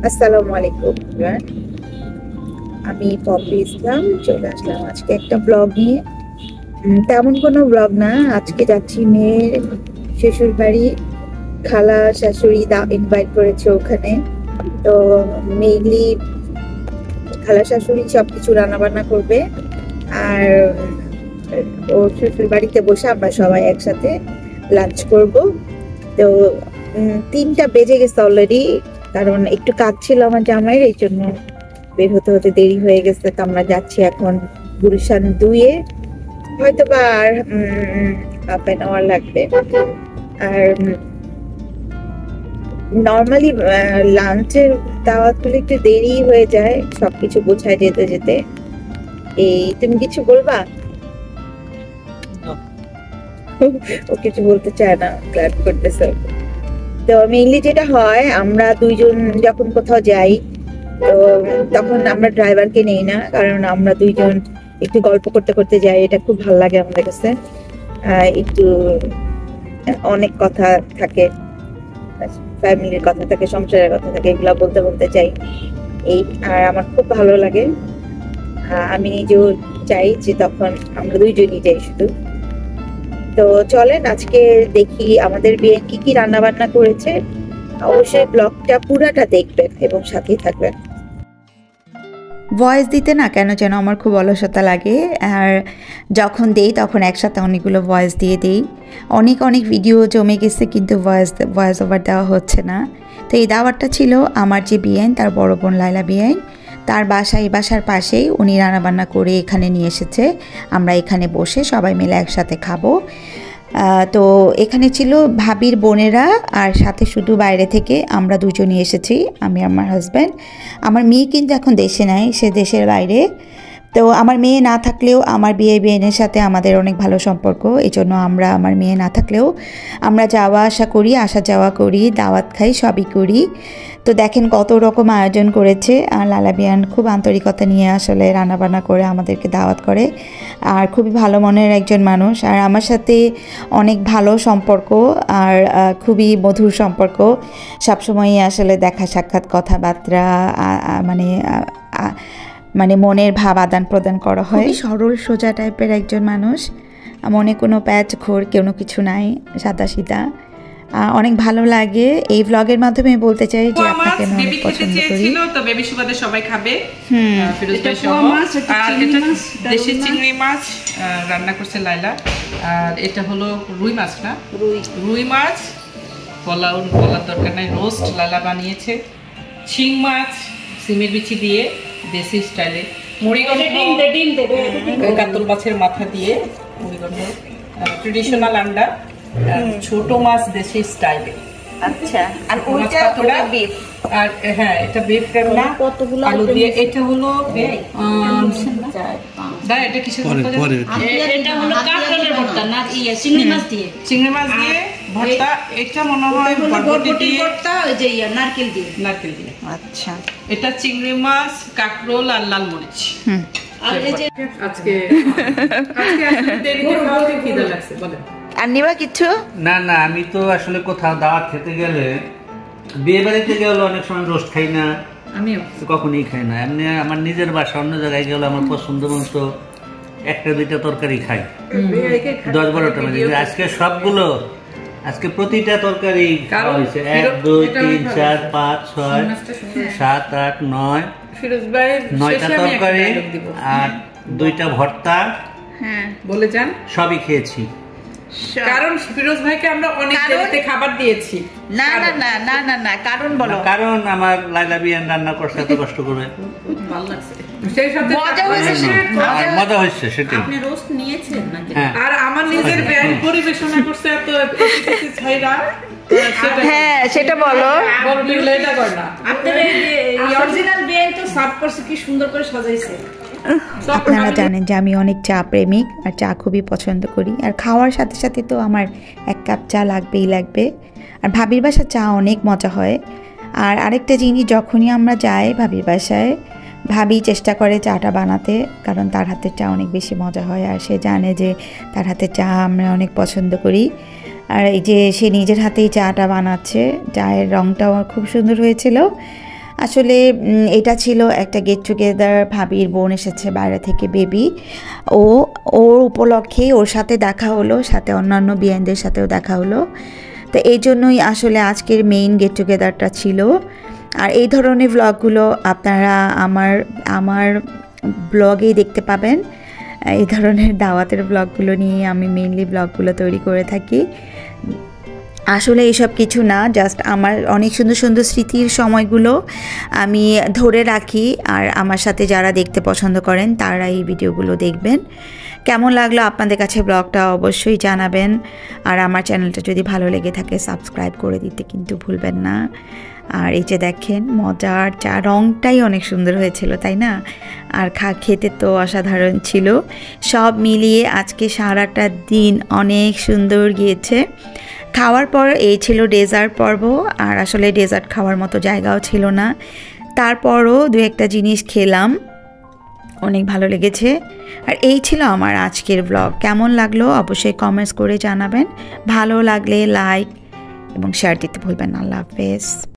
আসসালামু আলাইকুম এভরিওয়ান। আমি পপি ইসলাম চলে আসলাম আজকে একটা ব্লগ নিয়ে। তেমন কোনো ব্লগ না, আজকে যাচ্ছি মেয়ের শ্বশুর বাড়ি। খালা শাশুড়ি ইনভাইট করেছে ওখানে। তো মেইনলি খালা শাশুড়ি সবকিছু রান্না বান্না করবে, আর ওর শ্বশুর বাড়িতে বসে আমরা সবাই একসাথে লাঞ্চ করব। তো 3টা বেজে গেছে অলরেডি, কারণ একটু কাজ ছিল আমার জামাইয়ের, এই জন্য বের হতে হতে দেরি হয়ে গেছে। তো আমরা যাচ্ছি এখন গুলশান 2-এ, হয়তো বা আর হাফ অ্যান আওয়ার লাগবে। আর নর্মালি লাঞ্চের দাওয়াত গুলো একটু দেরি হয়ে যায় সবকিছু গোছায় যেতে যেতে। তুমি কিছু বলবা? ও কিছু বলতে চায় না, প্ল্যান করতেছে। তো মেইনলি যেটা হয়, আমরা দুইজন যখন কোথাও যাই তো তখন আমরা ড্রাইভারকে নেই না, কারণ আমরা দুইজন একটু গল্প করতে করতে যাই, এটা খুব ভালো লাগে আমাদের কাছে। একটু অনেক কথা থাকে, ফ্যামিলির কথা থাকে, সংসারের কথা থাকে, এগুলো বলতে বলতে যাই। আর আমার খুব ভালো লাগে। আমি নিজেও চাই যে তখন আমরা দুইজনই যাই শুধু। তো চলেন আজকে দেখি আমাদের বিয়ে কি কি রান্না বান্না করেছে। অবশ্যই ব্লগটা পুরাটা দেখবেন এবং সাথেই থাকবেন। ভয়েস দিতে না কেন যেন আমার খুব অলসতা লাগে, আর যখন দেই তখন একসাথে অনেকগুলো ভয়েস দিয়ে দিই। অনেক ভিডিও জমে গেছে, কিন্তু ভয়েস ওভার দেওয়া হচ্ছে না। তো এই দাওয়াতটা ছিল আমার যে বিআইন, তার বড় বোন লাইলা বিআইন, তার এই বাসার পাশেই উনি রান্নাবান্না করে এখানে নিয়ে এসেছে। আমরা এখানে বসে সবাই মিলে একসাথে খাবো। তো এখানে ছিল ভাবির বোনেরা, আর সাথে শুধু বাইরে থেকে আমরা দুজনই এসেছি, আমি আমার হাজব্যান্ড। আমার মেয়ে কিন্তু এখন দেশে নাই, সে দেশের বাইরে। তো আমার মেয়ে না থাকলেও আমার বিয়ের সাথে আমাদের অনেক ভালো সম্পর্ক, এই জন্য আমার মেয়ে না থাকলেও আমরা যাওয়া আসা করি, আসা যাওয়া করি, দাওয়াত খাই, সবই করি। তো দেখেন কত রকম আয়োজন করেছে, আর লালা বিয়ান খুব আন্তরিকতা নিয়ে আসলে রান্নাবান্না করে আমাদেরকে দাওয়াত করে, আর খুবই ভালো মনের একজন মানুষ। আর আমার সাথে অনেক ভালো সম্পর্ক, আর খুবই মধুর সম্পর্ক। সবসময়ই আসলে দেখা সাক্ষাৎ, কথাবার্তা, মানে মনের ভাব আদান প্রদান করা হয়। সরল সোজা টাইপের একজন মানুষ, মনে কোনো প্যাচ ঘোর কোনো কিছু নাই, সাদা সিধা। অনেক ভালো লাগে। এই ব্লগের মাধ্যমে বলতে চাই যে আপনাকে আমি অনেক পছন্দ করি। তো বেবি সুবাদে সবাই খাবে। ফিরোজ ভাই সহ। আর এটা দেশি চিংড়ি মাছ রান্না করছে লাইলা। আর এটা হলো রুই মাছ, না রুই মাছ, বলার দরকার নাই, রোস্ট লাইলা বানিয়েছে। শিং মাছ সিমের বিচি দিয়ে দেশি স্টাইলে, মুড়িগণ্ড কাতল মাছের মাথা দিয়ে মুড়িগণ্ড, ট্রেডিশনাল আন্ডা, ছোট মাছ দেশি স্টাইলে। আচ্ছা, আর ওইটা বিফ। আর হ্যাঁ, এটা বিফ রান্না কতগুলো আলু দিয়ে। এটা হলো এটা কিসের ভর্তা? এটা হলো কাঁকড়ার ভর্তা, না চিংড়ি মাছ দিয়ে ভর্তা। এটা মনে হয় বরবটি দিয়ে ভর্তা, ওই যে নারকেল দিয়ে। আচ্ছা, এটা চিংড়ি মাছ, কাঁকরোল আর লাল মরিচ। আর এই যে আজকে দেরি করে খাওয়াতে খিদে লাগছে, বলেন। আর নিবা কিছু? না, আমি তো আসলে কোথাও দাওয়াত খেতে গেলে, বিয়ে বাড়িতে গেলে অনেক সময় রোস্ট খাই না, আমিও কখনই খাই না। এমনি আমার নিজের বাসা অন্য জায়গায় গেলে আমার পছন্দ মতো 1-2টা তরকারি খাই, 10-12টা মানে। আজকে প্রতিটা তরকারি খাওয়া হয়েছে, 1, 2, 3, 4, 5, 6, 7, 8, 9, 9টা তরকারি আর 2টা ভর্তা। হ্যাঁ, বলে যান। সবই খেয়েছি, কারণ ফিরোজ ভাইকে আমরা অনেক দেরিতে খাবার দিয়েছি। না, কারণ বলো। কারণ আমার লাইলা বিয়ান রান্না করছে এত কষ্ট করে, ভালো লাগছে, সেই সাথে মজা হয়েছে। সেটাই। আপনি রোস্ট নিয়েছেন নাকি? আর আমার নিজের ব্যান পরিবেশনা করছে এত ছাইরা। হ্যাঁ, সেটা বলো। এটা কর না, আপনার এই অরিজিনাল ব্যান তো সার্ভ করছে, কি সুন্দর করে সাজাইছে। আপনারা জানেন যে আমি অনেক চা প্রেমিক, আর চা খুবই পছন্দ করি। আর খাওয়ার সাথে সাথে তো আমার 1 কাপ চা লাগবেই। আর ভাবির বাসার চা অনেক মজা হয়। আর আরেকটা জিনিস, যখনই আমরা যাই ভাবির বাসায়, ভাবি চেষ্টা করে চাটা বানাতে, কারণ তার হাতের চা অনেক বেশি মজা হয়। আর সে জানে যে তার হাতের চা আমরা অনেক পছন্দ করি। আর এই যে সে নিজের হাতেই চাটা বানাচ্ছে, চায়ের রঙটাও খুব সুন্দর হয়েছিল। আসলে এটা ছিল একটা গেট টুগেদার, ভাবির বোন এসেছে বাইরে থেকে, বেবি, ওর উপলক্ষেই ওর সাথে দেখা হলো, সাথে অন্যান্য বিয়ানদের সাথেও দেখা হলো। তো এই জন্যই আসলে আজকের মেইন গেট টুগেদারটা ছিল। আর এই ধরনের ব্লগগুলো আপনারা আমার ব্লগেই দেখতে পাবেন। এই ধরনের দাওয়াতের ব্লগগুলো নিয়ে আমি মেইনলি ব্লগগুলো তৈরি করে থাকি। আসলে এইসব কিছু না, জাস্ট আমার অনেক সুন্দর সুন্দর স্মৃতির সময়গুলো আমি ধরে রাখি। আর আমার সাথে যারা দেখতে পছন্দ করেন তারা এই ভিডিওগুলো দেখবেন। কেমন লাগলো আপনাদের কাছে ব্লগটা অবশ্যই জানাবেন। আর আমার চ্যানেলটা যদি ভালো লেগে থাকে সাবস্ক্রাইব করে দিতে কিন্তু ভুলবেন না। আর এই যে দেখেন মজার চা, রঙটাই অনেক সুন্দর হয়েছিল তাই না? আর খেতে তো অসাধারণ ছিল। সব মিলিয়ে আজকে সারাটা দিন অনেক সুন্দর গিয়েছে। খাওয়ার পর এই ছিল ডেজার্ট পর্ব। আর আসলে ডেজার্ট খাওয়ার মতো জায়গাও ছিল না, তারপরও দু একটা জিনিস খেলাম, অনেক ভালো লেগেছে। আর এই ছিল আমার আজকের ব্লগ। কেমন লাগলো অবশ্যই কমেন্টস করে জানাবেন। ভালো লাগলে লাইক এবং শেয়ার দিতে ভুলবেন না। আল্লাহ হাফেজ।